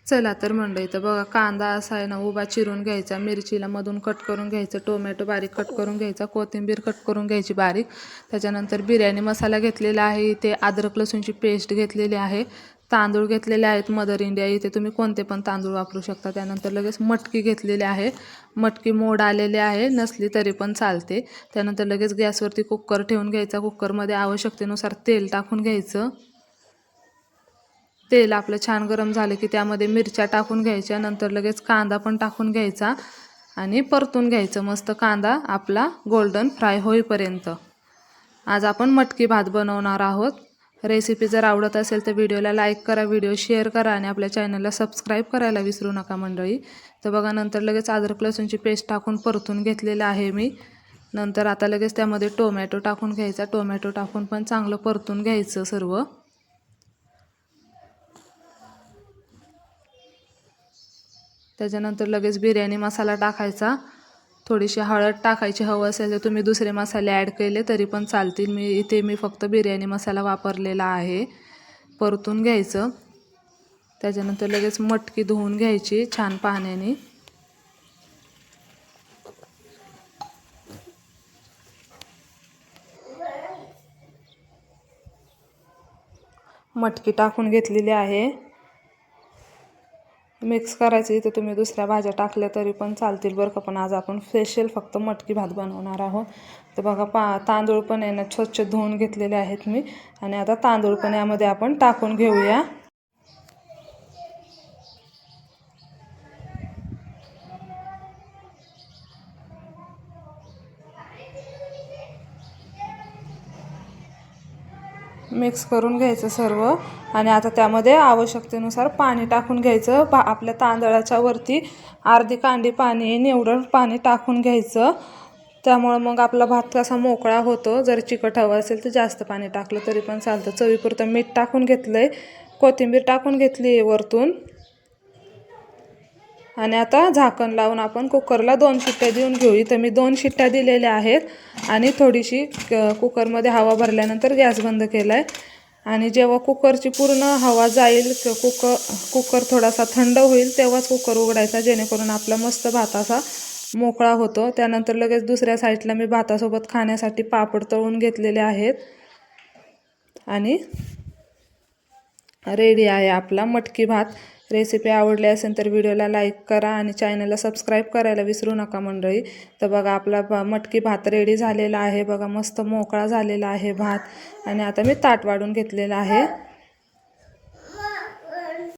चला तर मंडळी, तर बघा कांदा असा आहे ना उभा चिरून घ्यायचा, मिरचीला मधून कट करून घ्यायचं, टोमॅटो बारीक कट करून घ्यायचा, कोथिंबीर कट करून घ्यायची बारीक. त्याच्यानंतर बिर्याणी मसाला घेतलेला आहे, इथे अद्रक लसूणची पेस्ट घेतलेली आहे, तांदूळ घेतलेले आहेत मदर इंडिया, इथे तुम्ही कोणते पण तांदूळ वापरू शकता. त्यानंतर लगेच मटकी घेतलेली आहे, मटकी मोड आलेली आहे, नसली तरी पण चालते. त्यानंतर लगेच गॅसवरती कुकर ठेवून घ्यायचा, कुकरमध्ये आवश्यकतेनुसार तेल टाकून घ्यायचं. तेल आपलं छान गरम झालं की त्यामध्ये मिरच्या टाकून घ्यायच्या, नंतर लगेच कांदा पण टाकून घ्यायचा आणि परतून घ्यायचं मस्त कांदा आपला गोल्डन फ्राय होईपर्यंत. आज आपण मटकी भात बनवणार आहोत. रेसिपी जर आवडत असेल तर व्हिडिओला लाईक करा, व्हिडिओ शेअर करा आणि आपल्या चॅनलला सबस्क्राईब करायला विसरू नका मंडळी. तर बघा नंतर लगेच अद्रक लसूणची पेस्ट टाकून परतून घेतलेलं आहे मी. नंतर आता लगेच त्यामध्ये टोमॅटो टाकून घ्यायचा, टोमॅटो टाकून पण चांगलं परतून घ्यायचं सर्व. त्याच्यानंतर लगेच बिर्याणी मसाला टाकायचा, थोडीशी हळद टाकायची, हवं असेल तर तुम्ही दुसरे मसाले ॲड केले तरी पण चालतील. इथे मी फक्त बिर्याणी मसाला वापरलेला आहे. परतून घ्यायचं. त्याच्यानंतर लगेच मटकी धुवून घ्यायची छान पाण्याने. मटकी टाकून घेतलेली आहे, मिक्स करायचं. इथे तुम्ही दुसऱ्या भाज्या टाकल्या तरी पण चालतील बरं का, पण आज आपण स्पेशल फक्त मटकी भात बनवणार आहोत. तर बघा तांदूळ पण आहे ना स्वच्छ धुवून घेतलेले आहेत मी, आणि आता तांदूळ पण यामध्ये आपण टाकून घेऊया. मिक्स करून घ्यायचं सर्व, आणि आता त्यामध्ये आवश्यकतेनुसार पाणी टाकून घ्यायचं. आपल्या तांदळाच्या वरती अर्धी कांडी पाणी येईल एवढं पाणी टाकून घ्यायचं. त्यामुळं मग आपला भात कसा मोकळा होतो. जर चिकट हवं असेल तर जास्त पाणी टाकलं तरी पण चालतं. चवीपुरतं मीठ टाकून घेतलं आहे, कोथिंबीर टाकून घेतली आहे वरतून, आणि आता झाकण लावून आपण कुकरला 2 शिट्ट्या देऊन घेऊ. इथं मी 2 शिट्ट्या दिलेल्या आहेत आणि थोडीशी कुकरमध्ये हवा भरल्यानंतर गॅस बंद केला आहे. आणि जेव्हा कुकरची पूर्ण हवा जाईल, कुकर थोडासा थंड होईल तेव्हाच कुकर उघडायचा, जेणेकरून आपला मस्त भात असा मोकळा होतो. त्यानंतर लगेच दुसऱ्या साईडला मी भातासोबत खाण्यासाठी पापड तळून घेतलेले आहेत, आणि रेडी आहे आपला मटकी भात. रेसिपी आवडली असेल तर व्हिडिओला लाईक करा आणि चॅनलला सबस्क्राईब करायला विसरू नका मंडळी. तर बघा आपला मटकी भात रेडी झालेला आहे. बघा मस्त मोकळा झालेला आहे भात, आणि आता मी ताट वाढून घेतलेला आहे.